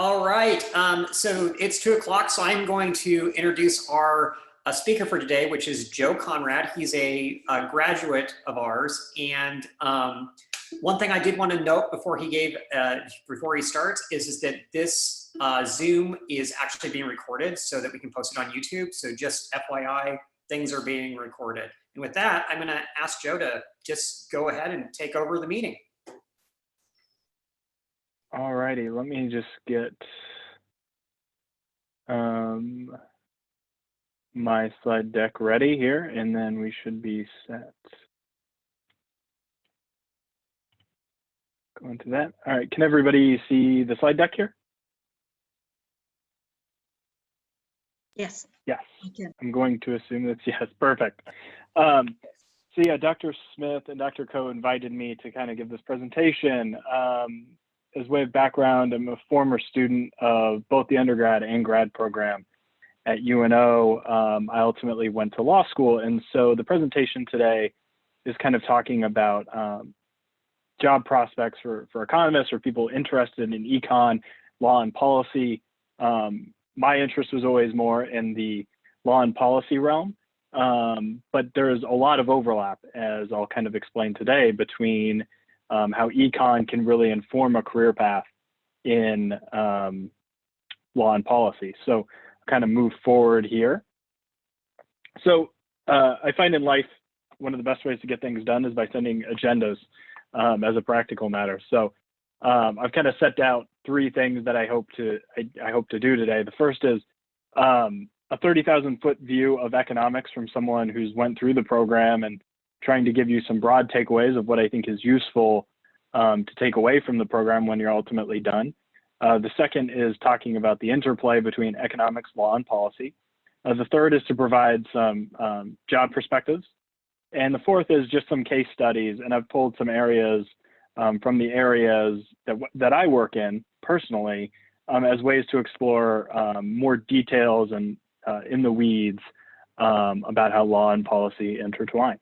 All right, so it's 2 o'clock, so I'm going to introduce our speaker for today, which is Joe Conrad. He's a graduate of ours, and one thing I did want to note before he starts is that this Zoom is actually being recorded so that we can post it on YouTube. So just FYI, things are being recorded. And with that, I'm going to ask Joe to just go ahead and take over the meeting. All righty, let me just get my slide deck ready here, and then we should be set. Go into that. All right, can everybody see the slide deck here? Yes. Yes, I'm going to assume that's yes, perfect. So yeah, Dr. Smith and Dr. Coe invited me to kind of give this presentation. As way of background, I'm a former student of both the undergrad and grad program at UNO. I ultimately went to law school, and so the presentation today is kind of talking about job prospects for economists or people interested in econ, law, and policy. My interest was always more in the law and policy realm, but there's a lot of overlap, as I'll kind of explain today, between how econ can really inform a career path in law and policy. So I'll kind of move forward here. So I find in life, one of the best ways to get things done is by sending agendas as a practical matter. So I've kind of set out 3 things that I hope to do today. The first is a 30,000-foot view of economics from someone who's went through the program and trying to give you some broad takeaways of what I think is useful to take away from the program when you're ultimately done. The second is talking about the interplay between economics, law, and policy. The third is to provide some job perspectives. And the fourth is just some case studies. And I've pulled some areas from the areas that I work in personally as ways to explore more details and in the weeds about how law and policy intertwine.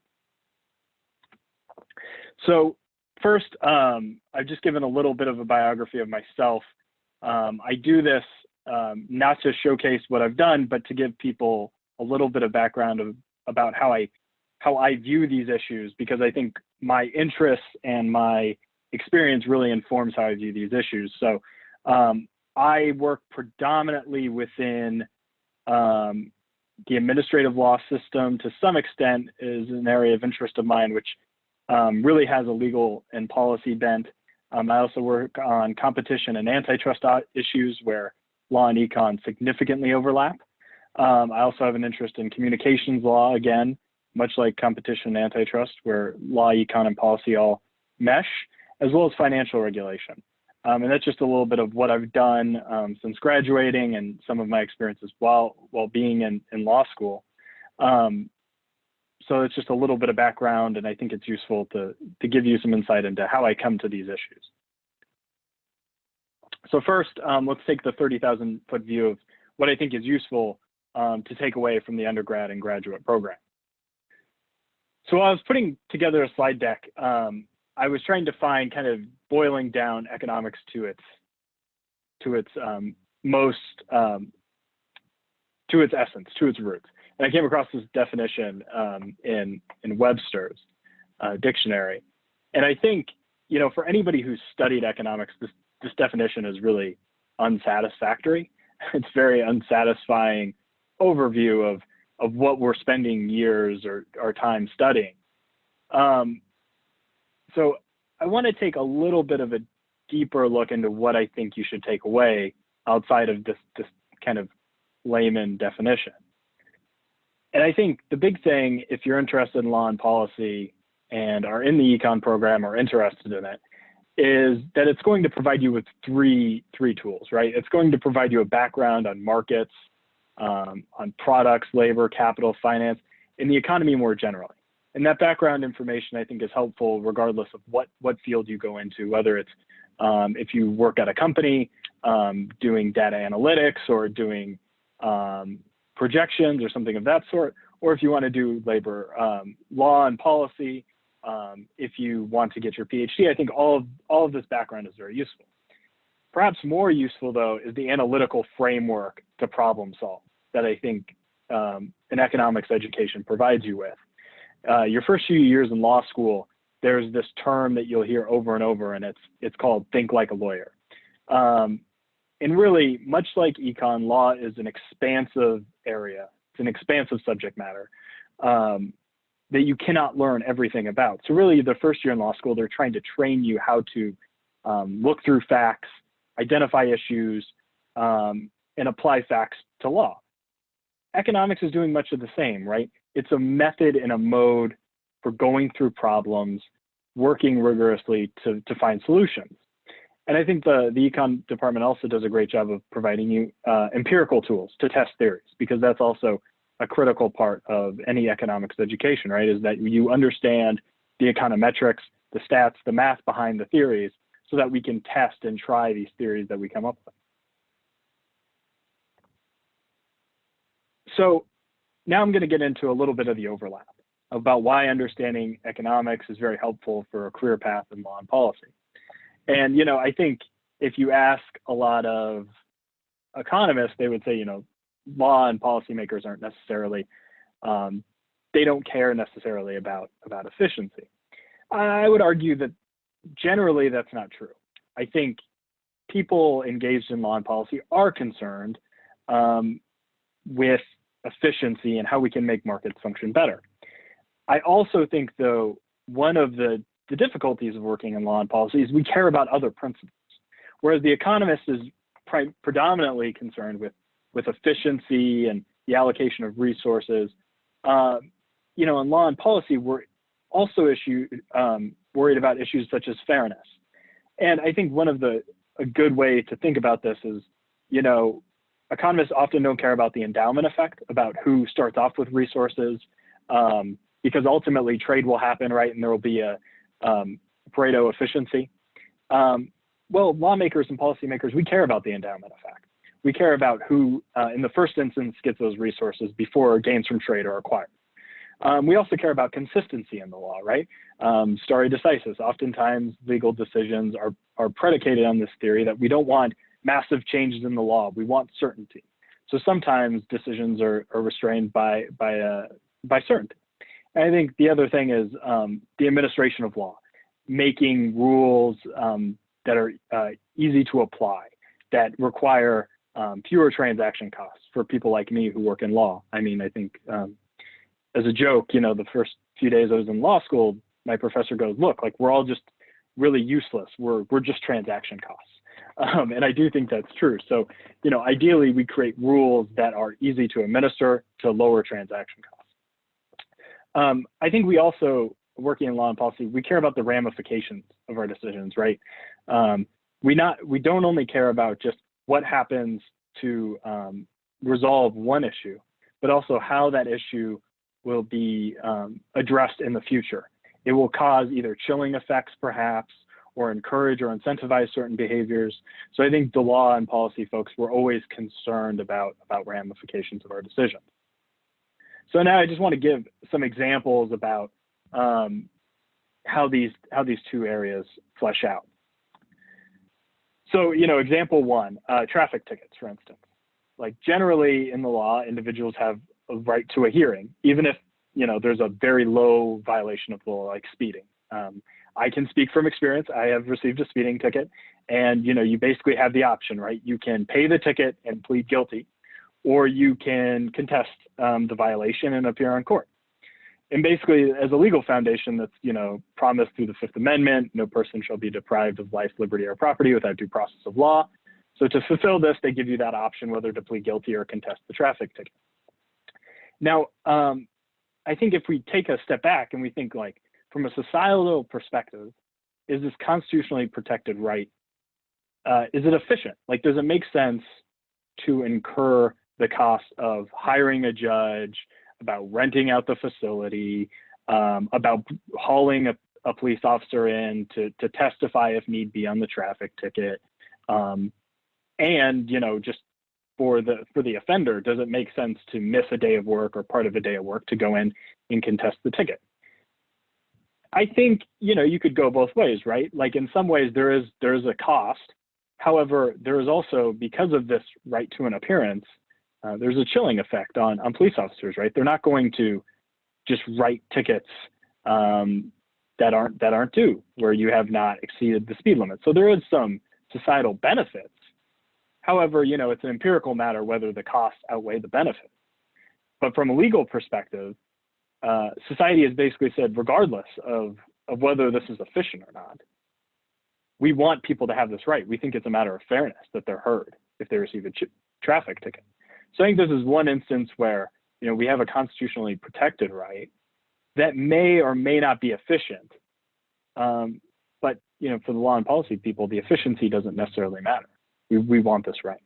So first, I've just given a little bit of a biography of myself. I do this not to showcase what I've done, but to give people a little bit of background about how I view these issues, because I think my interests and my experience really informs how I view these issues. So I work predominantly within the administrative law system. To some extent is an area of interest of mine, which really has a legal and policy bent. I also work on competition and antitrust issues where law and econ significantly overlap. I also have an interest in communications law, again, much like competition and antitrust, where law, econ, and policy all mesh, as well as financial regulation. And that's just a little bit of what I've done since graduating and some of my experiences while being in law school. So it's just a little bit of background, and I think it's useful to give you some insight into how I come to these issues. So first, let's take the 30,000-foot view of what I think is useful to take away from the undergrad and graduate program. So while I was putting together a slide deck, I was trying to find kind of boiling down economics to its essence, to its roots. And I came across this definition in Webster's dictionary. And I think, for anybody who's studied economics, this definition is really unsatisfactory. It's very unsatisfying overview of what we're spending years or our time studying. So I want to take a little bit of a deeper look into what I think you should take away outside of this kind of layman definition. And I think the big thing, if you're interested in law and policy and are in the econ program or interested in it, is that it's going to provide you with three tools, right? It's going to provide you a background on markets, on products, labor, capital, finance, and the economy more generally. And that background information, I think, is helpful regardless of what field you go into, whether it's if you work at a company doing data analytics or doing projections or something of that sort, or if you want to do labor law and policy, if you want to get your PhD. I think all of this background is very useful. Perhaps more useful, though, is the analytical framework to problem solve that I think an economics education provides you with. Your first few years in law school, there's this term that you'll hear over and over, and it's called think like a lawyer. And really, much like econ, law is an expansive area. It's an expansive subject matter that you cannot learn everything about. So really, the first year in law school, they're trying to train you how to look through facts, identify issues, and apply facts to law. Economics is doing much of the same, right? It's a method and a mode for going through problems, working rigorously to find solutions. And I think the econ department also does a great job of providing you empirical tools to test theories, because that's also a critical part of any economics education, right? Is that you understand the econometrics, the stats, the math behind the theories, so that we can test and try these theories that we come up with. So now I'm going to get into a little bit of the overlap about why understanding economics is very helpful for a career path in law and policy. And, you know, I think if you ask a lot of economists, they would say, you know, law and policymakers aren't necessarily, they don't care necessarily about efficiency. I would argue that generally that's not true. I think people engaged in law and policy are concerned with efficiency and how we can make markets function better. I also think, though, one of the difficulties of working in law and policy is we care about other principles, whereas the economist is predominantly concerned with efficiency and the allocation of resources. You know, in law and policy, we're also worried about issues such as fairness. And I think a good way to think about this is, you know, economists often don't care about the endowment effect, about who starts off with resources, because ultimately trade will happen, right? And there will be a Pareto efficiency. Well, lawmakers and policymakers, we care about the endowment effect. We care about who, in the first instance, gets those resources before gains from trade are acquired. We also care about consistency in the law, right? Stare decisis. Oftentimes, legal decisions are predicated on this theory that we don't want massive changes in the law. We want certainty. So sometimes decisions are restrained by certainty. And I think the other thing is the administration of law, making rules that are easy to apply, that require fewer transaction costs for people like me who work in law. I mean, I think as a joke, you know, the first few days I was in law school, my professor goes, look, like we're all just really useless. We're just transaction costs. And I do think that's true. So, you know, ideally we create rules that are easy to administer to lower transaction costs. I think we also, working in law and policy, we care about the ramifications of our decisions, right? We don't only care about just what happens to resolve one issue, but also how that issue will be addressed in the future. It will cause either chilling effects, perhaps, or encourage or incentivize certain behaviors. So I think the law and policy folks were always concerned about ramifications of our decisions. So now I just want to give some examples about how these two areas flesh out. So, you know, example one, traffic tickets, for instance. Like generally in the law, individuals have a right to a hearing, even if, you know, there's a very low violation of the law, like speeding. I can speak from experience. I have received a speeding ticket, and, you know, you basically have the option, right? You can pay the ticket and plead guilty, or you can contest the violation and appear on court. And basically, as a legal foundation that's, you know, promised through the Fifth Amendment, no person shall be deprived of life, liberty, or property without due process of law. So to fulfill this, they give you that option whether to plead guilty or contest the traffic ticket. Now, I think if we take a step back and we think, like, from a societal perspective, is this constitutionally protected right? Is it efficient? Like, does it make sense to incur the cost of hiring a judge, about renting out the facility, about hauling a police officer in to testify if need be on the traffic ticket, and, you know, just for the offender, does it make sense to miss a day of work or part of a day of work to go in and contest the ticket? I think, you know, you could go both ways, right? Like in some ways there is a cost However, there is also, because of this right to an appearance, there's a chilling effect on police officers, right? They're not going to just write tickets that aren't due, where you have not exceeded the speed limit. So there is some societal benefits. However, it's an empirical matter whether the costs outweigh the benefits. But from a legal perspective, society has basically said, regardless of whether this is efficient or not, we want people to have this right. We think it's a matter of fairness that they're heard if they receive a traffic ticket. So I think this is one instance where we have a constitutionally protected right that may or may not be efficient. But for the law and policy people, the efficiency doesn't necessarily matter. We want this right.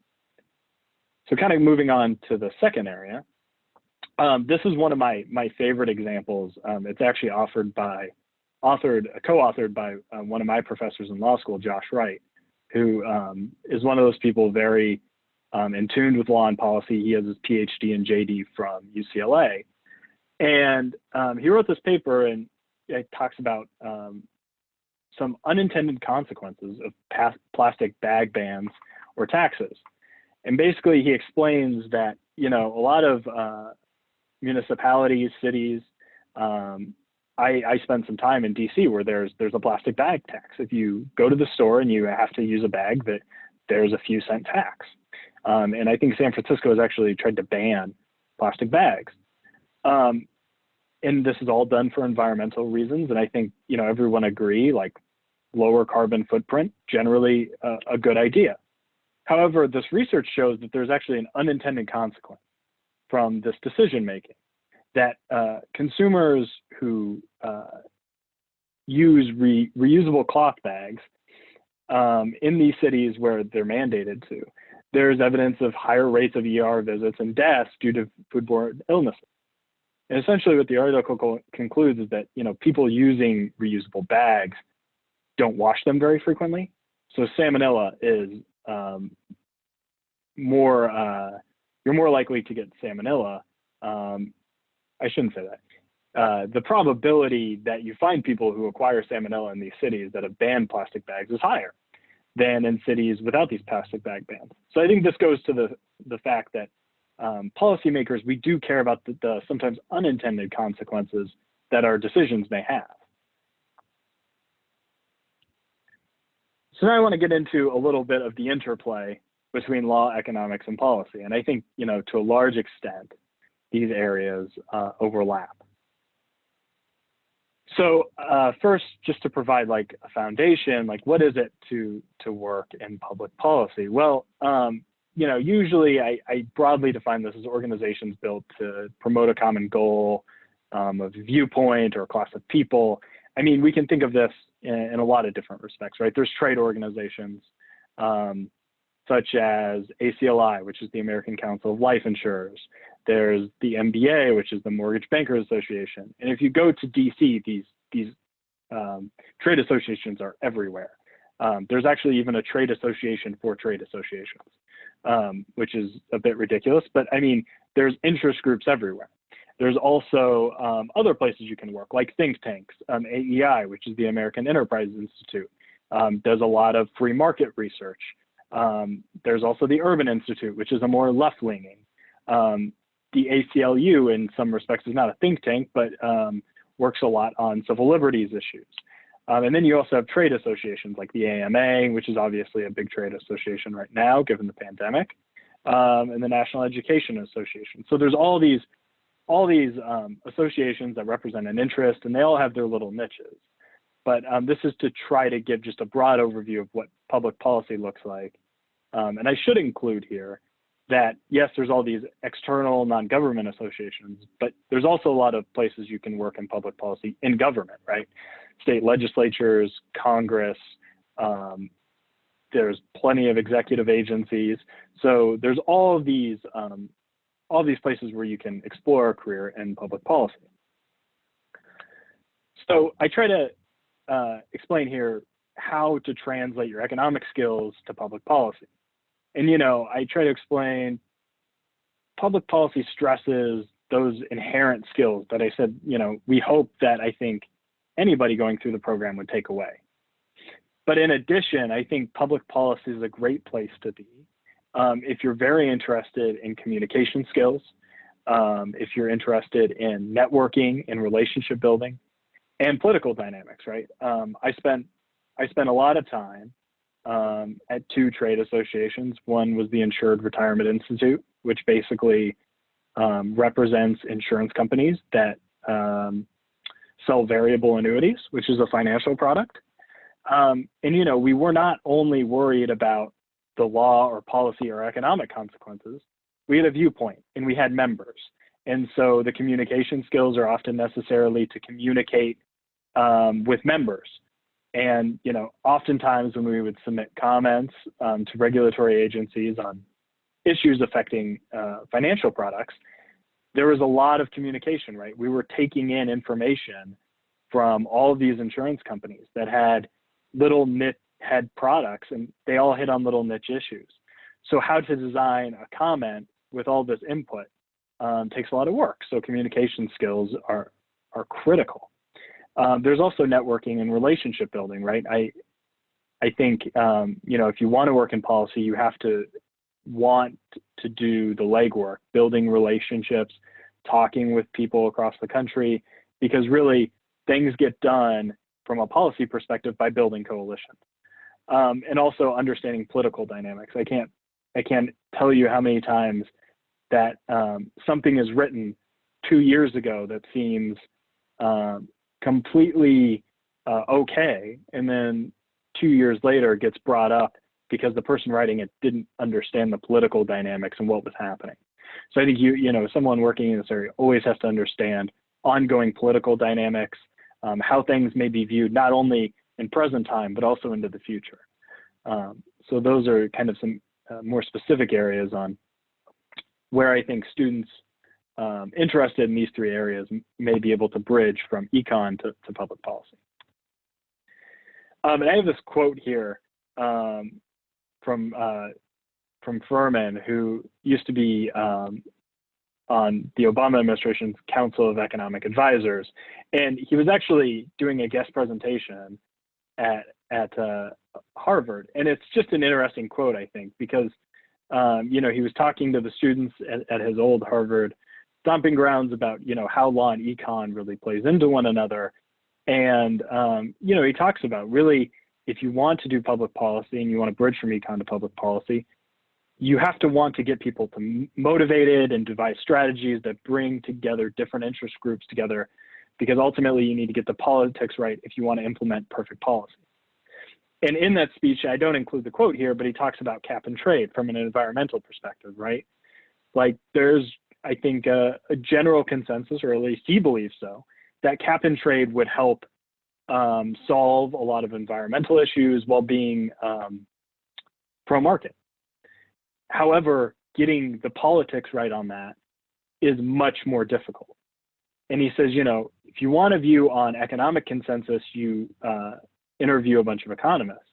So kind of moving on to the second area. This is one of my favorite examples. It's actually co-authored by one of my professors in law school, Josh Wright, who is one of those people very in tune with law and policy. He has his PhD and JD from UCLA. And he wrote this paper, and it talks about some unintended consequences of plastic bag bans or taxes. And basically he explains that, a lot of municipalities, cities, I spent some time in DC where there's a plastic bag tax. If you go to the store and you have to use a bag, that there's a few cent tax. And I think San Francisco has actually tried to ban plastic bags. And this is all done for environmental reasons. And I think, everyone agree, like lower carbon footprint, generally a good idea. However, this research shows that there's actually an unintended consequence from this decision making, that consumers who use reusable cloth bags in these cities where they're mandated to, there's evidence of higher rates of ER visits and deaths due to foodborne illnesses. And essentially what the article concludes is that, people using reusable bags don't wash them very frequently. So salmonella is you're more likely to get salmonella. I shouldn't say that. The probability that you find people who acquire salmonella in these cities that have banned plastic bags is higher than in cities without these plastic bag bans. So I think this goes to the fact that policymakers, we do care about the sometimes unintended consequences that our decisions may have. So now I want to get into a little bit of the interplay between law, economics, and policy. And I think, to a large extent, these areas overlap. So first, just to provide like a foundation, like what is it to work in public policy? Well, usually I broadly define this as organizations built to promote a common goal, a viewpoint, or a class of people. I mean, we can think of this in a lot of different respects, right? There's trade organizations such as ACLI, which is the American Council of Life Insurers. There's the MBA, which is the Mortgage Bankers Association. And if you go to DC, these trade associations are everywhere. There's actually even a trade association for trade associations, which is a bit ridiculous, but I mean, there's interest groups everywhere. There's also other places you can work, like think tanks. AEI, which is the American Enterprise Institute, does a lot of free market research. There's also the Urban Institute, which is a more left-leaning. The ACLU, in some respects, is not a think tank, but works a lot on civil liberties issues. And then you also have trade associations like the AMA, which is obviously a big trade association right now, given the pandemic, and the National Education Association. So there's all these associations that represent an interest, and they all have their little niches. But this is to try to give just a broad overview of what public policy looks like. And I should include here that, yes, there's all these external non-government associations, but there's also a lot of places you can work in public policy in government, right? State legislatures, Congress, there's plenty of executive agencies. So there's all these places where you can explore a career in public policy. So I try to explain here how to translate your economic skills to public policy. And, I try to explain public policy stresses those inherent skills that I said, we hope that I think anybody going through the program would take away. But in addition, I think public policy is a great place to be if you're very interested in communication skills, if you're interested in networking and relationship building, and political dynamics, right? I spent a lot of time at two trade associations. One was the Insured Retirement Institute, which basically represents insurance companies that sell variable annuities, which is a financial product. And, you know, we were not only worried about the law or policy or economic consequences, we had a viewpoint and we had members. And so the communication skills are often necessarily to communicate with members. And, you know, oftentimes when we would submit comments to regulatory agencies on issues affecting financial products, there was a lot of communication, right? We were taking in information from all of these insurance companies that had little niche had products, and they all hit on little niche issues. So how to design a comment with all this input takes a lot of work. So communication skills are critical. There's also networking and relationship building, right? I think, you know, if you want to work in policy, you have to want to do the legwork, building relationships, talking with people across the country, because really things get done from a policy perspective by building coalitions. And also understanding political dynamics. I can't tell you how many times that something is written 2 years ago that seems completely okay, and then 2 years later gets brought up because the person writing it didn't understand the political dynamics and what was happening. So I think you know, someone working in this area always has to understand ongoing political dynamics, how things may be viewed not only in present time, but also into the future. So those are kind of some more specific areas on where I think students interested in these three areas may be able to bridge from econ to public policy. And I have this quote here from Furman, who used to be on the Obama administration's Council of Economic Advisors. And he was actually doing a guest presentation at Harvard. And it's just an interesting quote, I think, because, you know, he was talking to the students at his old Harvard stomping grounds about, you know, how law and econ really plays into one another. And, you know, he talks about really, if you want to do public policy and you want to bridge from econ to public policy, you have to want to get people to motivated and devise strategies that bring together different interest groups together, because ultimately you need to get the politics right if you want to implement perfect policy. And in that speech, I don't include the quote here, but he talks about cap and trade from an environmental perspective, right? Like there's, I think, a general consensus, or at least he believes so, that cap and trade would help solve a lot of environmental issues while being pro-market. However, getting the politics right on that is much more difficult. And he says, you know, if you want a view on economic consensus, you interview a bunch of economists.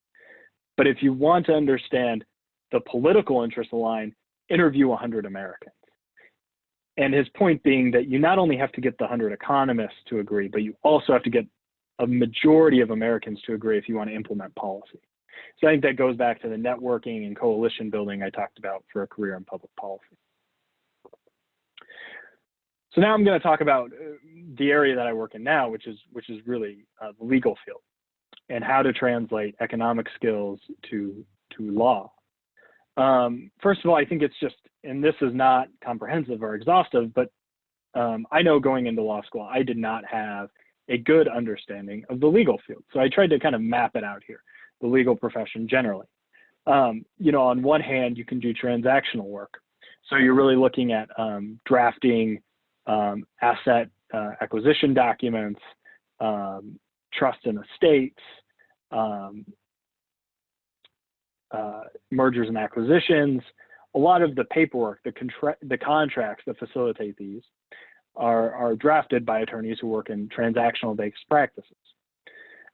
But if you want to understand the political interest line, interview 100 Americans. And his point being that you not only have to get the 100 economists to agree, but you also have to get a majority of Americans to agree if you want to implement policy. So I think that goes back to the networking and coalition building I talked about for a career in public policy. So now I'm going to talk about the area that I work in now, which is really the legal field, and how to translate economic skills to law. First of all, I think it's just, and this is not comprehensive or exhaustive, but I know going into law school, I did not have a good understanding of the legal field. So I tried to kind of map it out here, the legal profession generally. You know, on one hand, you can do transactional work. So you're really looking at drafting asset acquisition documents, trust and estates, mergers and acquisitions. A lot of the paperwork, the contracts that facilitate these are drafted by attorneys who work in transactional-based practices.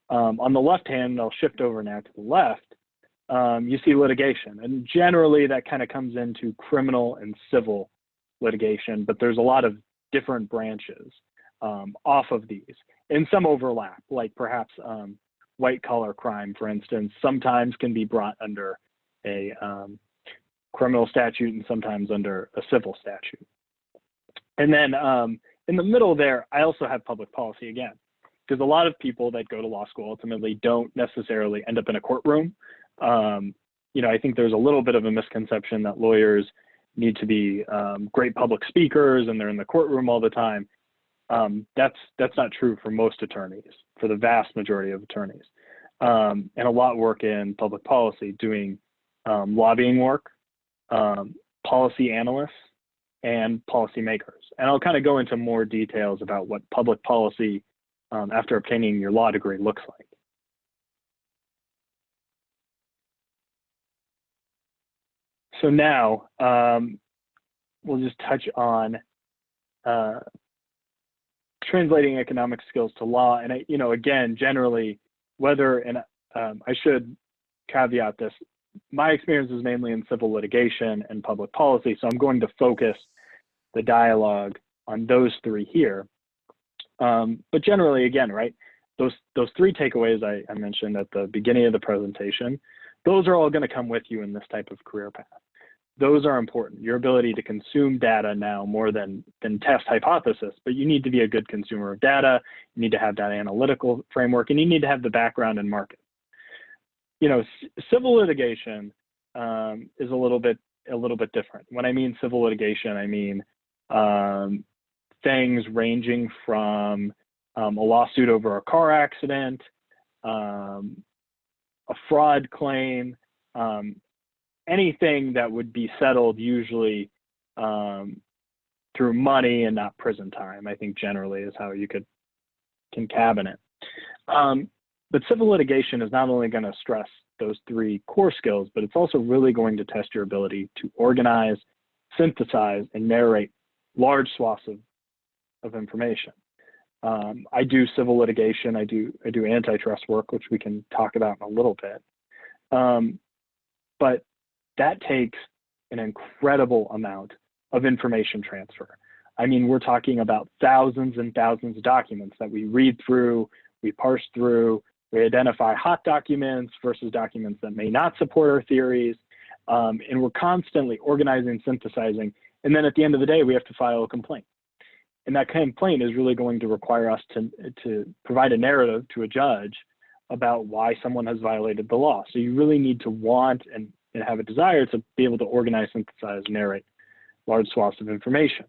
On the left hand, I'll shift over now to the left, you see litigation. And generally, that kind of comes into criminal and civil litigation, but there's a lot of different branches off of these. And some overlap, like perhaps white collar crime, for instance, sometimes can be brought under a criminal statute and sometimes under a civil statute. And then in the middle there, I also have public policy again, because a lot of people that go to law school ultimately don't necessarily end up in a courtroom. You know, I think there's a little bit of a misconception that lawyers need to be great public speakers and they're in the courtroom all the time. That's not true for most attorneys, for the vast majority of attorneys. And a lot work in public policy, doing lobbying work, policy analysts, and policymakers. And I'll kind of go into more details about what public policy after obtaining your law degree looks like. So now we'll just touch on translating economic skills to law. And you know, again, generally, whether, and I should caveat this, my experience is mainly in civil litigation and public policy, so I'm going to focus the dialogue on those three here. But generally, again, right, those three takeaways I mentioned at the beginning of the presentation, those are all going to come with you in this type of career path. Those are important. Your ability to consume data now more than test hypothesis, but you need to be a good consumer of data. You need to have that analytical framework, and you need to have the background in market. You know, civil litigation is a little bit different. When I mean civil litigation, I mean things ranging from a lawsuit over a car accident, a fraud claim, anything that would be settled usually through money and not prison time, I think generally is how you can cabin it. But civil litigation is not only going to stress those three core skills, but it's also really going to test your ability to organize, synthesize, and narrate large swaths of information. I do civil litigation. I do antitrust work, which we can talk about in a little bit. But that takes an incredible amount of information transfer. I mean, we're talking about thousands and thousands of documents that we read through, we parse through, we identify hot documents versus documents that may not support our theories, and we're constantly organizing, synthesizing, and then at the end of the day, we have to file a complaint. And that complaint is really going to require us to provide a narrative to a judge about why someone has violated the law. So you really need to want and have a desire to be able to organize, synthesize, narrate large swaths of information.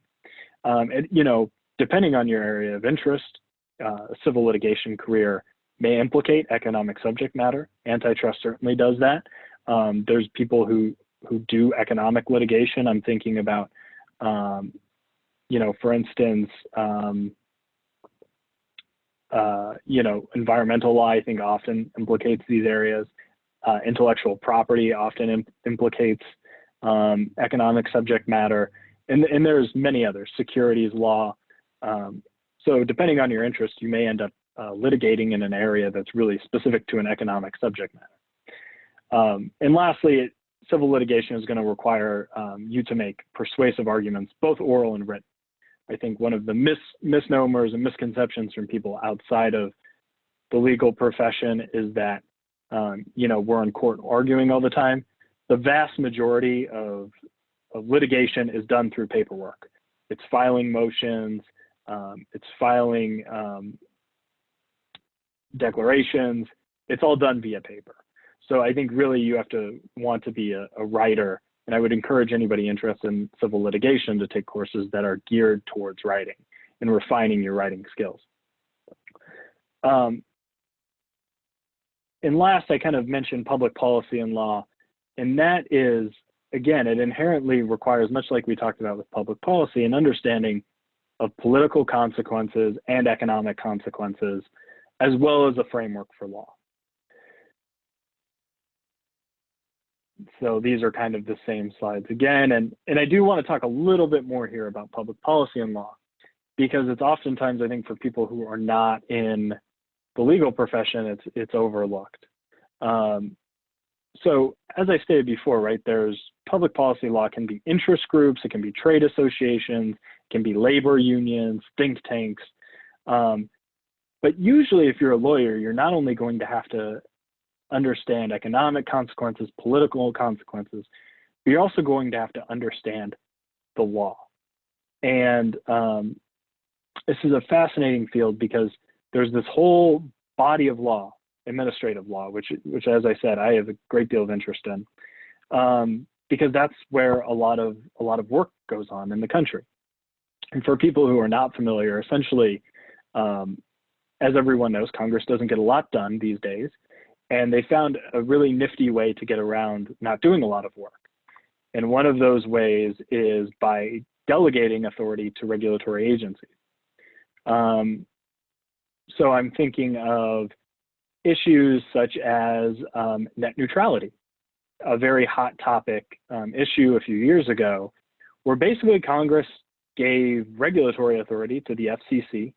And, you know, depending on your area of interest, a civil litigation career may implicate economic subject matter. Antitrust certainly does that. There's people who do economic litigation. I'm thinking about, you know, for instance, you know, environmental law, I think often implicates these areas. Intellectual property often implicates economic subject matter, and there's many others, securities law. So depending on your interest, you may end up litigating in an area that's really specific to an economic subject matter. And lastly, civil litigation is going to require you to make persuasive arguments, both oral and written. I think one of the misnomers and misconceptions from people outside of the legal profession is that you know, we're in court arguing all the time. The vast majority of litigation is done through paperwork. It's filing motions, it's filing declarations. It's all done via paper. So I think really you have to want to be a writer, and I would encourage anybody interested in civil litigation to take courses that are geared towards writing and refining your writing skills. And last, I kind of mentioned public policy and law, and that is, again, it inherently requires, much like we talked about with public policy, an understanding of political consequences and economic consequences, as well as a framework for law. So these are kind of the same slides again, and I do want to talk a little bit more here about public policy and law, because it's oftentimes, I think, for people who are not in the legal profession, it's overlooked. So as I stated before, right, there's public policy law can be interest groups, it can be trade associations, it can be labor unions, think tanks. But usually if you're a lawyer, you're not only going to have to understand economic consequences, political consequences, but you're also going to have to understand the law. And this is a fascinating field because there's this whole body of law, administrative law, which as I said, I have a great deal of interest in, because that's where a lot of work goes on in the country. And for people who are not familiar, essentially, as everyone knows, Congress doesn't get a lot done these days, and they found a really nifty way to get around not doing a lot of work. And one of those ways is by delegating authority to regulatory agencies. So I'm thinking of issues such as net neutrality, a very hot topic issue a few years ago, where basically Congress gave regulatory authority to the FCC,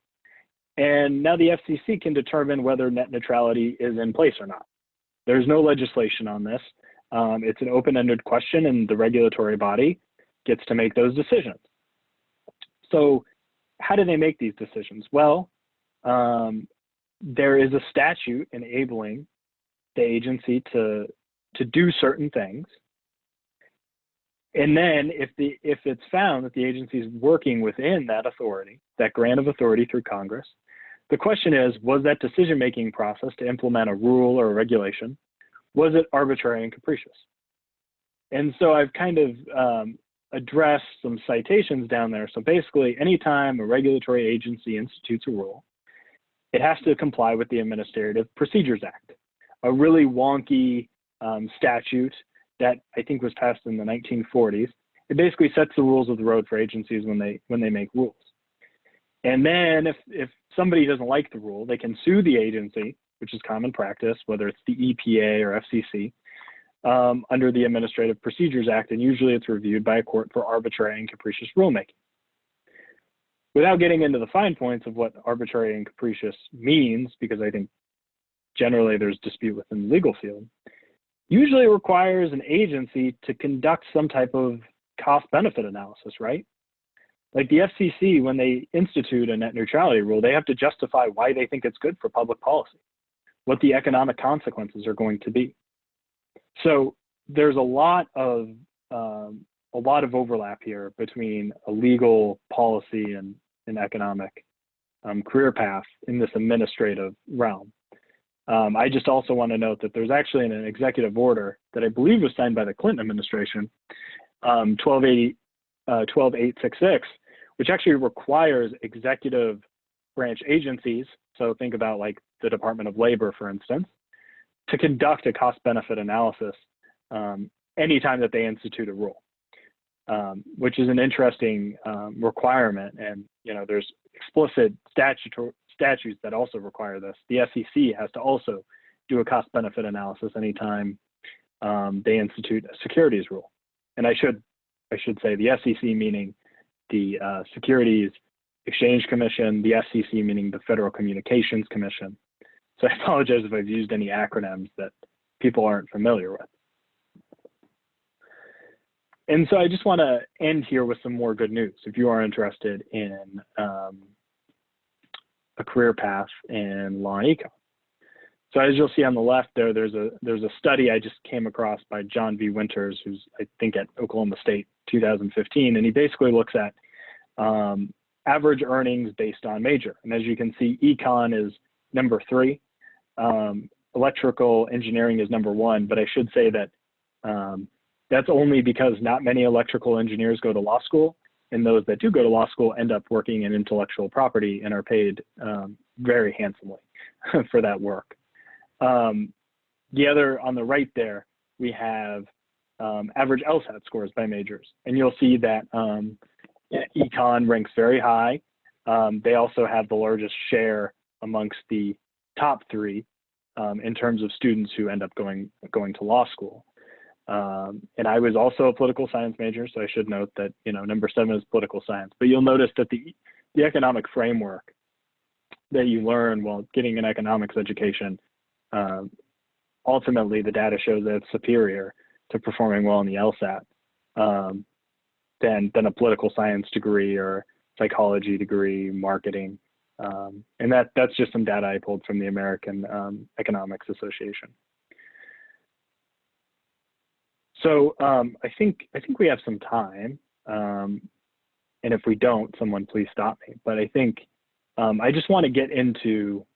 and now the FCC can determine whether net neutrality is in place or not. There's no legislation on this. It's an open-ended question, and the regulatory body gets to make those decisions. So how do they make these decisions? Well, there is a statute enabling the agency to do certain things. And then if it's found that the agency is working within that authority, that grant of authority through Congress, the question is, was that decision-making process to implement a rule or a regulation, was it arbitrary and capricious? And so I've kind of addressed some citations down there. So basically, anytime a regulatory agency institutes a rule, it has to comply with the Administrative Procedures Act, a really wonky statute that I think was passed in the 1940s. It basically sets the rules of the road for agencies when they make rules. And then if somebody doesn't like the rule, they can sue the agency, which is common practice, whether it's the EPA or FCC, under the Administrative Procedures Act, and usually it's reviewed by a court for arbitrary and capricious rulemaking. Without getting into the fine points of what arbitrary and capricious means, because I think generally there's dispute within the legal field, usually it requires an agency to conduct some type of cost-benefit analysis, right? Like the FCC, when they institute a net neutrality rule, they have to justify why they think it's good for public policy, what the economic consequences are going to be. So there's a lot of overlap here between a legal policy and an economic career path in this administrative realm. I just also want to note that there's actually an executive order that I believe was signed by the Clinton administration, 12866, which actually requires executive branch agencies, so think about like the Department of Labor, for instance, to conduct a cost-benefit analysis anytime that they institute a rule, which is an interesting requirement. And there's explicit statutes that also require this. The SEC has to also do a cost-benefit analysis anytime they institute a securities rule. And I should say the SEC meaning the Securities Exchange Commission, the FCC meaning the Federal Communications Commission. So I apologize if I've used any acronyms that people aren't familiar with. And so I just want to end here with some more good news. If you are interested in a career path in law and econ. So as you'll see on the left there, there's a study I just came across by John V. Winters, who's I think at Oklahoma State, 2015, and he basically looks at average earnings based on major. And as you can see, econ is number 3, electrical engineering is number 1, but I should say that that's only because not many electrical engineers go to law school, and those that do go to law school end up working in intellectual property and are paid very handsomely for that work. The other, on the right there, we have average LSAT scores by majors, and you'll see that econ ranks very high. They also have the largest share amongst the top 3 in terms of students who end up going to law school. And I was also a political science major, so I should note that number 7 is political science. But you'll notice that the economic framework that you learn while getting an economics education, ultimately the data shows that it's superior to performing well in the LSAT than a political science degree or psychology degree, marketing, And that's just some data I pulled from the American Economics Association. So I think we have some time, and if we don't, someone please stop me. But I think I just want to get into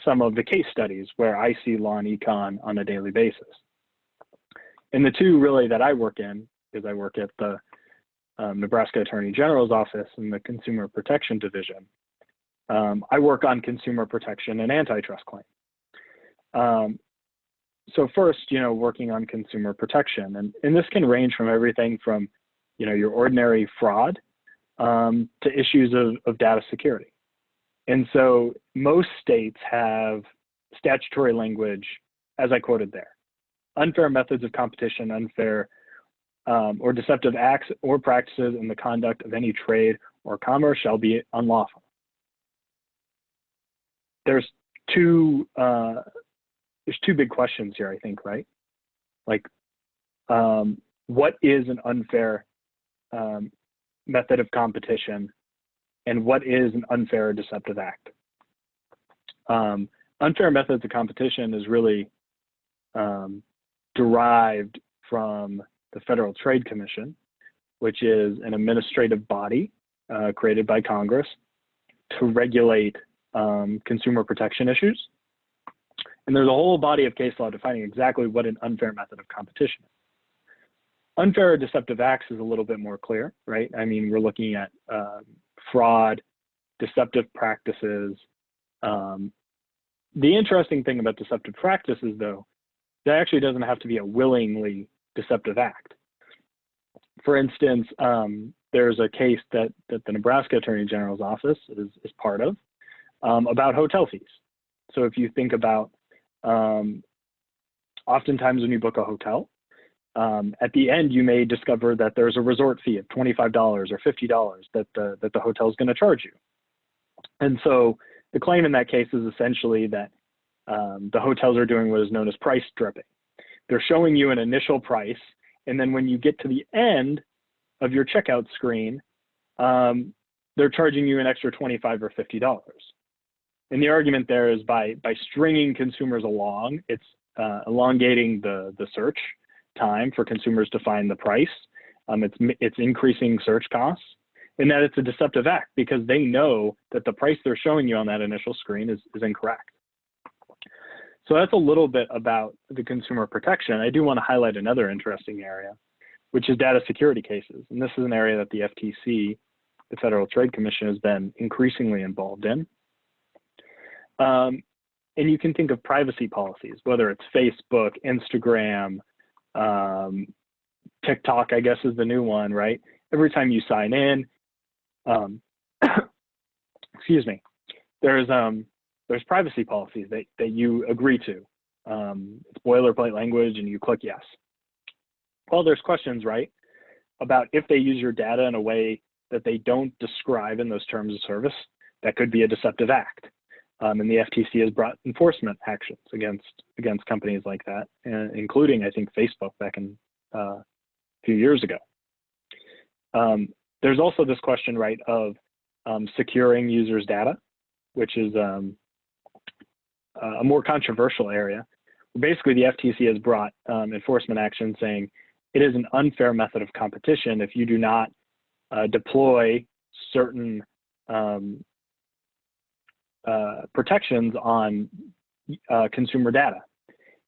some of the case studies where I see law and econ on a daily basis. And the two really that I work in, because I work at the Nebraska Attorney General's office in the Consumer Protection Division, I work on consumer protection and antitrust claims. So first, working on consumer protection, and this can range from everything from, your ordinary fraud to issues of data security. And so most states have statutory language, as I quoted there: unfair methods of competition, unfair or deceptive acts or practices in the conduct of any trade or commerce shall be unlawful. There's two big questions here, I think, right? Like, what is an unfair method of competition, and what is an unfair or deceptive act? Unfair methods of competition is really derived from the Federal Trade Commission, which is an administrative body created by Congress to regulate consumer protection issues. And there's a whole body of case law defining exactly what an unfair method of competition is. Unfair or deceptive acts is a little bit more clear, right? I mean, we're looking at fraud, deceptive practices. The interesting thing about deceptive practices, though, that actually doesn't have to be a willingly deceptive act. For instance, there's a case that the Nebraska Attorney General's office is part of about hotel fees. So if you think about, oftentimes when you book a hotel, at the end you may discover that there's a resort fee of $25 or $50 that the hotel is going to charge you. And so the claim in that case is essentially that the hotels are doing what is known as price stripping. They're showing you an initial price, and then when you get to the end of your checkout screen, they're charging you an extra $25 or $50. And the argument there is by stringing consumers along, it's elongating the search time for consumers to find the price. It's increasing search costs, and that it's a deceptive act because they know that the price they're showing you on that initial screen is incorrect. So that's a little bit about the consumer protection. I do want to highlight another interesting area, which is data security cases. And this is an area that the FTC, the Federal Trade Commission, has been increasingly involved in. And you can think of privacy policies, whether it's Facebook, Instagram, TikTok, I guess is the new one, right? Every time you sign in, excuse me, there's privacy policies that you agree to. It's boilerplate language and you click yes. Well, there's questions, right, about if they use your data in a way that they don't describe in those terms of service, that could be a deceptive act. And the FTC has brought enforcement actions against companies like that, including, I think, Facebook back in a few years ago. There's also this question, right, of securing users' data, which is a more controversial area. Basically, the FTC has brought enforcement action saying it is an unfair method of competition if you do not deploy certain protections on consumer data.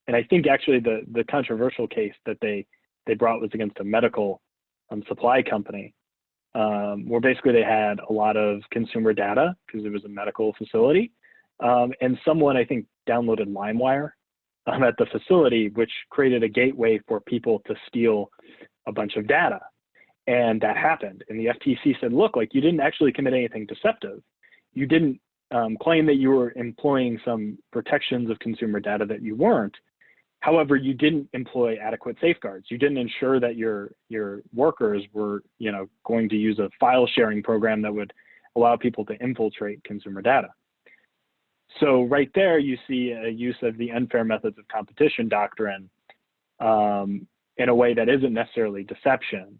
And I think actually the controversial case that they brought was against a medical supply company, where basically they had a lot of consumer data because it was a medical facility. And someone, I think, downloaded LimeWire at the facility, which created a gateway for people to steal a bunch of data. And that happened. And the FTC said, look, like, you didn't actually commit anything deceptive. You didn't claim that you were employing some protections of consumer data that you weren't. However, you didn't employ adequate safeguards. You didn't ensure that your workers were, going to use a file sharing program that would allow people to infiltrate consumer data. So right there, you see a use of the unfair methods of competition doctrine in a way that isn't necessarily deception,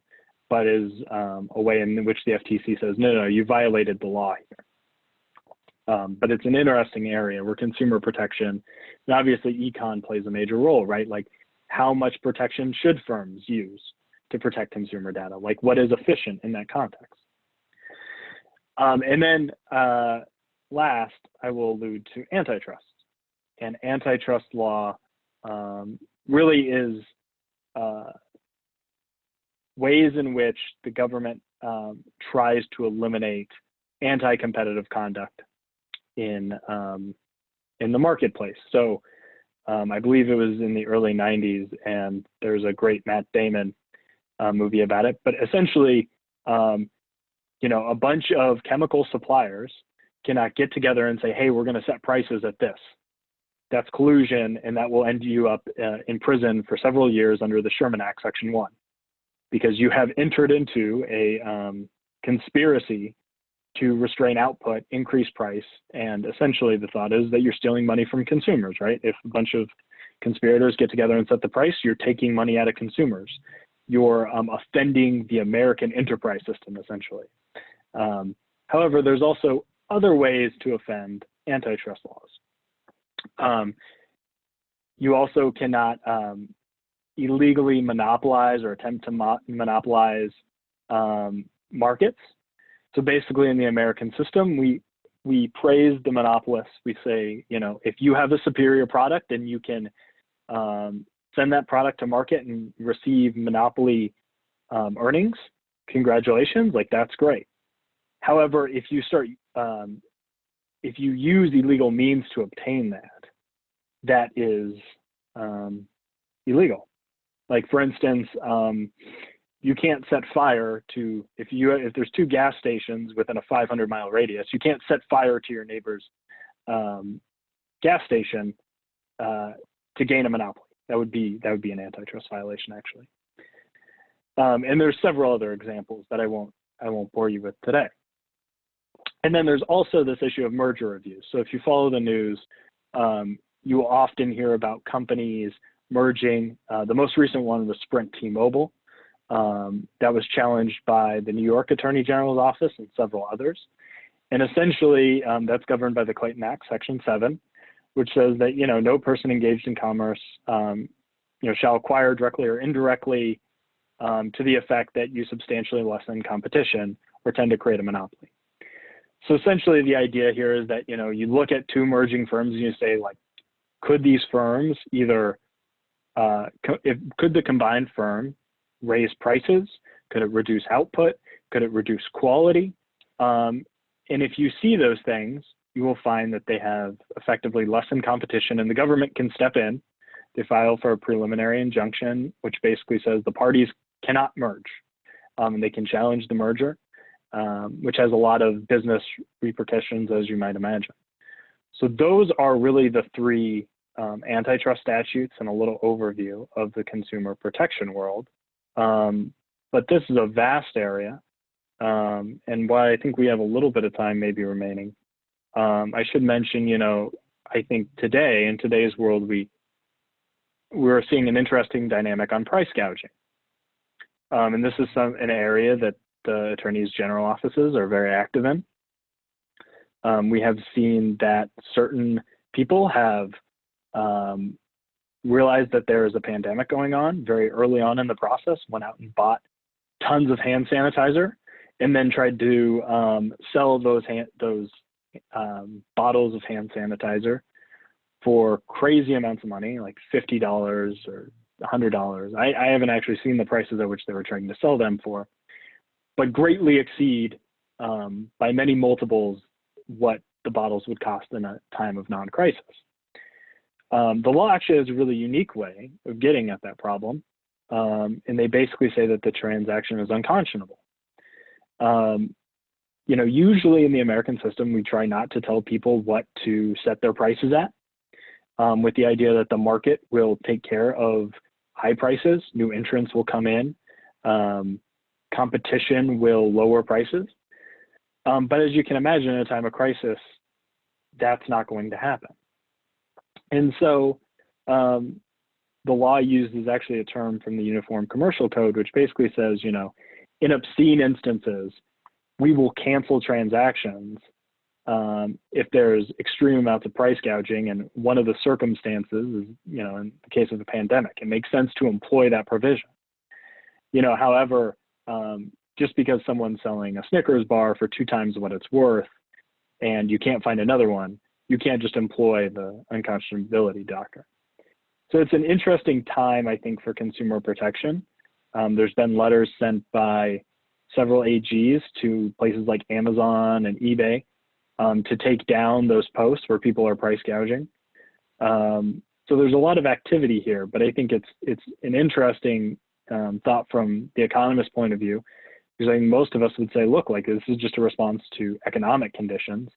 but is a way in which the FTC says, no, you violated the law here. But it's an interesting area where consumer protection, and obviously econ plays a major role, right? Like how much protection should firms use to protect consumer data? Like what is efficient in that context? And then last, I will allude to antitrust. And antitrust law really is ways in which the government tries to eliminate anti-competitive conduct in the marketplace. So I believe it was in the early 90s, and there's a great Matt Damon movie about it. But essentially, you know, a bunch of chemical suppliers cannot get together and say, hey, we're going to set prices at this. That's collusion, and that will end you up in prison for several years under the Sherman Act, Section 1, because you have entered into a conspiracy to restrain output, increase price, and essentially the thought is that you're stealing money from consumers, right? If a bunch of conspirators get together and set the price, you're taking money out of consumers. You're offending the American enterprise system, essentially. However, there's also other ways to offend antitrust laws. You also cannot illegally monopolize or attempt to monopolize markets. So basically in the American system, we praise the monopolists. We say, you know, if you have a superior product and you can send that product to market and receive monopoly earnings, congratulations, like that's great. However, if you start, if you use illegal means to obtain that, that is illegal. Like for instance, you can't set fire to, if there's two gas stations within a 500-mile radius, you can't set fire to your neighbor's gas station to gain a monopoly. That would be an antitrust violation, actually. And there's several other examples that I won't bore you with today. And then there's also this issue of merger reviews. So if you follow the news, you will often hear about companies merging. The most recent one was Sprint T-Mobile. That was challenged by the New York Attorney General's office and several others. And essentially, that's governed by the Clayton Act, Section 7, which says that, you know, no person engaged in commerce, you know, shall acquire directly or indirectly to the effect that you substantially lessen competition or tend to create a monopoly. So essentially, the idea here is that, you know, you look at two merging firms and you say, like, could these firms either, could the combined firm raise prices? Could it reduce output? Could it reduce quality? And if you see those things, you will find that they have effectively lessened competition, and the government can step in. They file for a preliminary injunction, which basically says the parties cannot merge, and they can challenge the merger, which has a lot of business repercussions, as you might imagine. So those are really the three antitrust statutes and a little overview of the consumer protection world. But this is a vast area, and while I think we have a little bit of time maybe remaining, I should mention, you know, I think today, in today's world, we're seeing an interesting dynamic on price gouging. And this is an area that the attorneys general offices are very active in. We have seen that certain people have realized that there is a pandemic going on very early on in the process, went out and bought tons of hand sanitizer, and then tried to sell those bottles of hand sanitizer for crazy amounts of money, like $50 or $100. I haven't actually seen the prices at which they were trying to sell them for, but greatly exceed by many multiples what the bottles would cost in a time of non-crisis. The law actually has a really unique way of getting at that problem, and they basically say that the transaction is unconscionable. You know, usually in the American system, we try not to tell people what to set their prices at, with the idea that the market will take care of high prices, new entrants will come in, competition will lower prices. But as you can imagine, in a time of crisis, that's not going to happen. And so the law uses actually a term from the Uniform Commercial Code, which basically says, you know, in obscene instances, we will cancel transactions if there's extreme amounts of price gouging, and one of the circumstances is, in the case of a pandemic, it makes sense to employ that provision. However, just because someone's selling a Snickers bar for 2 times what it's worth and you can't find another one, you can't just employ the unconscionability doctrine. So it's an interesting time, I think, for consumer protection. There's been letters sent by several AGs to places like Amazon and eBay to take down those posts where people are price gouging. So there's a lot of activity here, but I think it's an interesting thought from the economist point of view, because I think most of us would say, look, like this is just a response to economic conditions.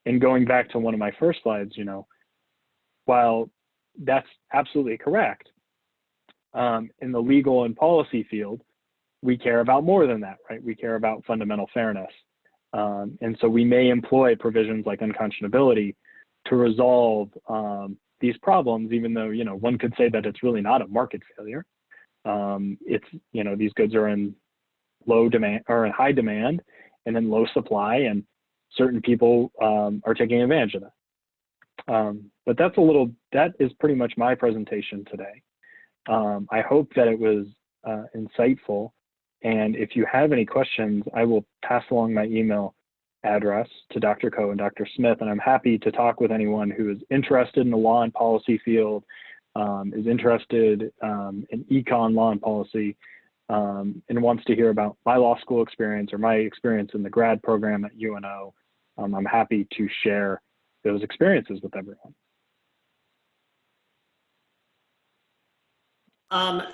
And going back to one of my first slides, while that's absolutely correct, in the legal and policy field, we care about more than that, right? We care about fundamental fairness. And so we may employ provisions like unconscionability to resolve these problems, even though, one could say that it's really not a market failure. It's, these goods are in low demand or in high demand and in low supply, and certain people are taking advantage of that. But that is pretty much my presentation today. I hope that it was insightful. And if you have any questions, I will pass along my email address to Dr. Coe and Dr. Smith, and I'm happy to talk with anyone who is interested in the law and policy field, is interested in econ law and policy, and wants to hear about my law school experience or my experience in the grad program at UNO. I'm happy to share those experiences with everyone.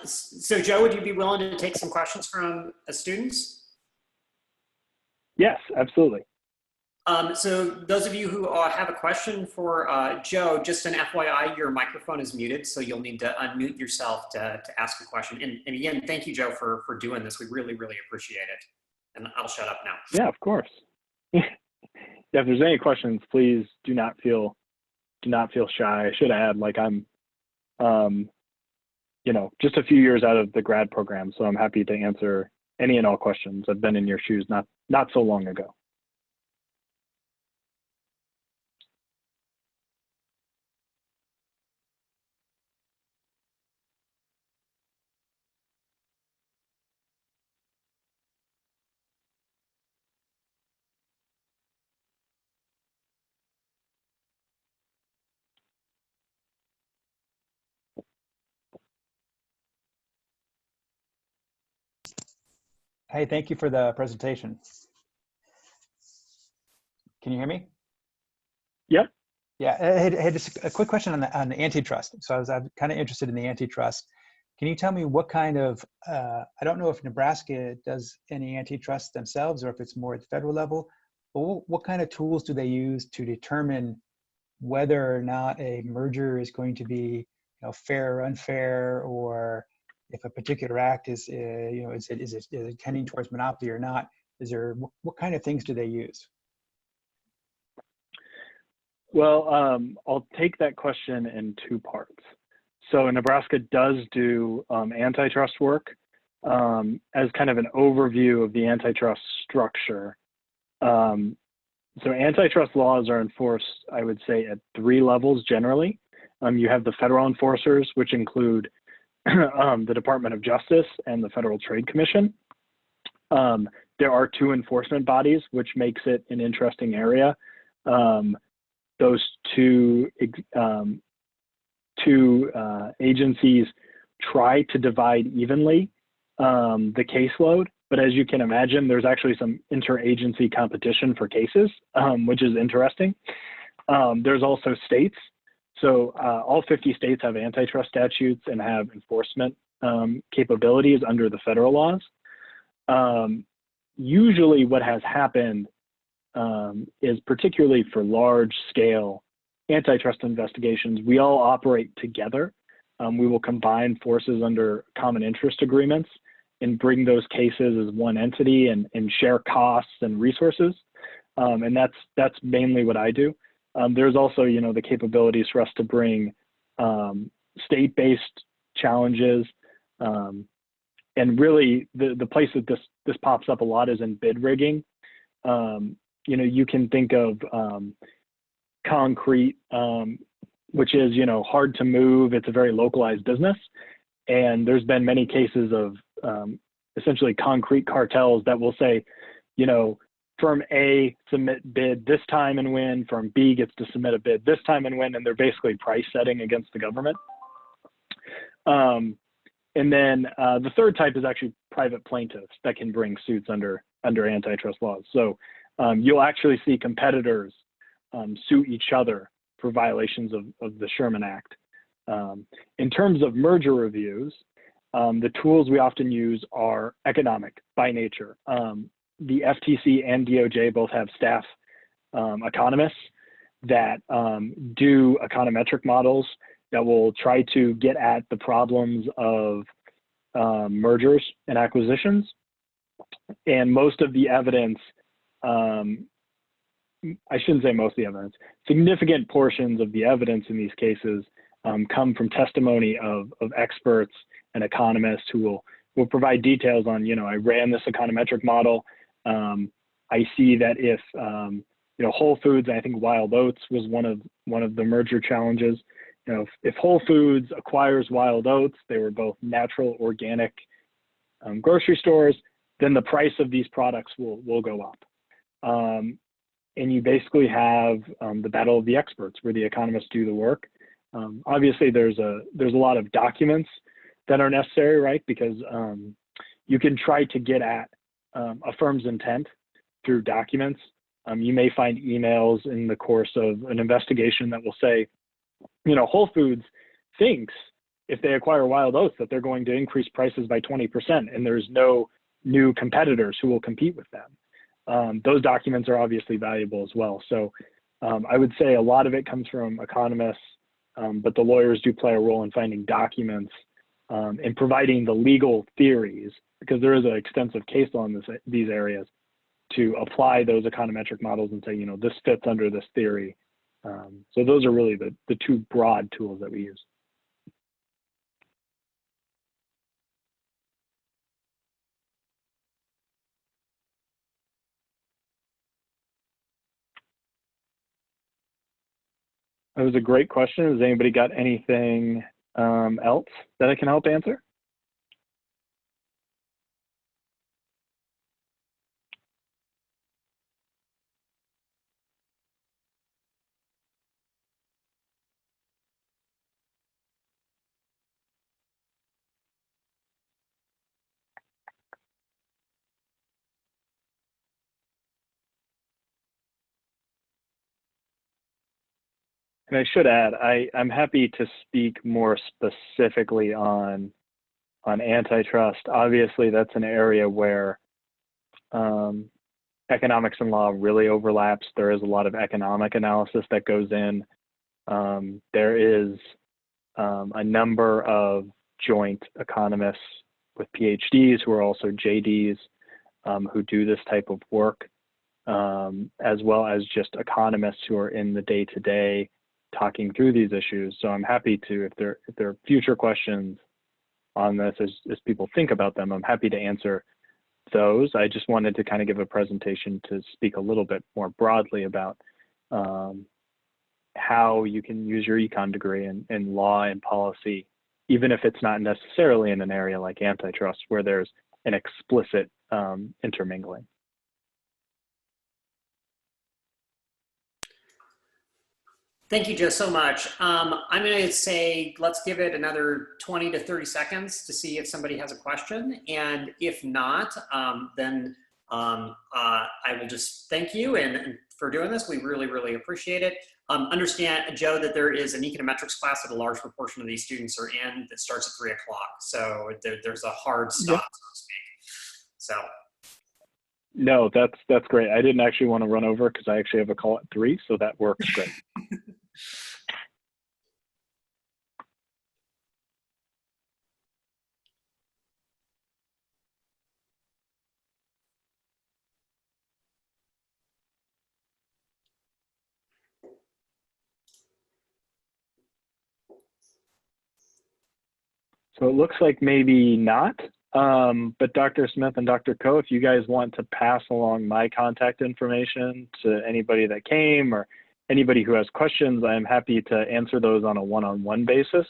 So Joe, would you be willing to take some questions from students? Yes, absolutely. So those of you who have a question for Joe, just an FYI, your microphone is muted, so you'll need to unmute yourself to ask a question. And again, thank you, Joe, for doing this. We really, really appreciate it. And I'll shut up now. Yeah, of course. Yeah, if there's any questions, please do not feel shy. I should add, like I'm, just a few years out of the grad program, so I'm happy to answer any and all questions. I've been in your shoes not so long ago. Hey, thank you for the presentation. Can you hear me? Yep. Yeah, I had just a quick question on the antitrust. So I'm kind of interested in the antitrust. Can you tell me what kind of, I don't know if Nebraska does any antitrust themselves or if it's more at the federal level, but what kind of tools do they use to determine whether or not a merger is going to be fair or unfair, or if a particular act is is it tending towards monopoly or not? What kind of things do they use? Well, I'll take that question in 2 parts. So Nebraska does do antitrust work as kind of an overview of the antitrust structure. So antitrust laws are enforced, I would say, at 3 levels generally. You have the federal enforcers, which include the Department of Justice and the Federal Trade Commission. There are 2 enforcement bodies, which makes it an interesting area. Those two agencies try to divide evenly the caseload, but as you can imagine, there's actually some interagency competition for cases, which is interesting. There's also states. So all 50 states have antitrust statutes and have enforcement capabilities under the federal laws. Usually what has happened is, particularly for large scale antitrust investigations, we all operate together. We will combine forces under common interest agreements and bring those cases as one entity and share costs and resources. And that's mainly what I do. There's also, the capabilities for us to bring state-based challenges. And really the place that this pops up a lot is in bid rigging. you can think of concrete, which is, hard to move. It's a very localized business. And there's been many cases of essentially concrete cartels that will say, firm A submit bid this time and win, firm B gets to submit a bid this time and win, and they're basically price setting against the government. And then the third type is actually private plaintiffs that can bring suits under antitrust laws. So you'll actually see competitors sue each other for violations of the Sherman Act. In terms of merger reviews, the tools we often use are economic by nature. The FTC and DOJ both have staff economists that do econometric models that will try to get at the problems of mergers and acquisitions. And most of the evidence, I shouldn't say most of the evidence, significant portions of the evidence in these cases come from testimony of experts and economists who will provide details on, I ran this econometric model. I see that if, Whole Foods, and I think Wild Oats was one of the merger challenges. If Whole Foods acquires Wild Oats, they were both natural, organic grocery stores, then the price of these products will go up. And you basically have the battle of the experts where the economists do the work. Obviously, there's a lot of documents that are necessary, right? Because you can try to get at a firm's intent through documents. You may find emails in the course of an investigation that will say, Whole Foods thinks if they acquire Wild Oats that they're going to increase prices by 20%, and there's no new competitors who will compete with them. Those documents are obviously valuable as well. So I would say a lot of it comes from economists, but the lawyers do play a role in finding documents and providing the legal theories, because there is an extensive case law in these areas, to apply those econometric models and say, this fits under this theory. So those are really the two broad tools that we use. That was a great question. Has anybody got anything else that I can help answer? And I should add, I'm happy to speak more specifically on antitrust. Obviously, that's an area where economics and law really overlaps. There is a lot of economic analysis that goes in. There is a number of joint economists with PhDs who are also JDs who do this type of work, as well as just economists who are in the day-to-day talking through these issues. So I'm happy to, if there are future questions on this as people think about them, I'm happy to answer those. I just wanted to kind of give a presentation to speak a little bit more broadly about how you can use your econ degree in law and policy, even if it's not necessarily in an area like antitrust where there's an explicit intermingling. Thank you, Joe, so much. I'm going to say, let's give it another 20 to 30 seconds to see if somebody has a question. And if not, then I will just thank you and for doing this. We really, really appreciate it. Understand, Joe, that there is an econometrics class that a large proportion of these students are in that starts at 3 o'clock. So there's a hard stop, Yep. so to speak. So. No, that's great. I didn't actually want to run over because I actually have a call at 3, so that works great. So it looks like maybe not. But Dr. Smith and Dr. Ko, if you guys want to pass along my contact information to anybody that came or anybody who has questions, I'm happy to answer those on a one-on-one basis.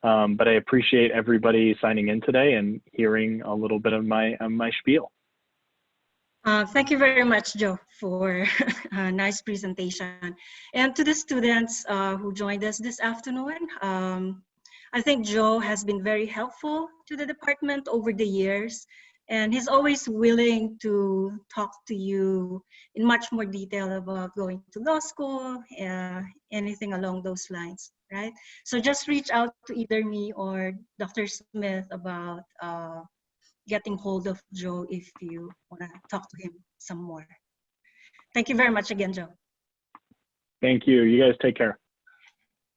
But I appreciate everybody signing in today and hearing a little bit of my spiel. Thank you very much, Joe, for a nice presentation. And to the students who joined us this afternoon, I think Joe has been very helpful to the department over the years, and he's always willing to talk to you in much more detail about going to law school, anything along those lines, right? So just reach out to either me or Dr. Smith about getting hold of Joe if you want to talk to him some more. Thank you very much again, Joe. Thank you. You guys take care.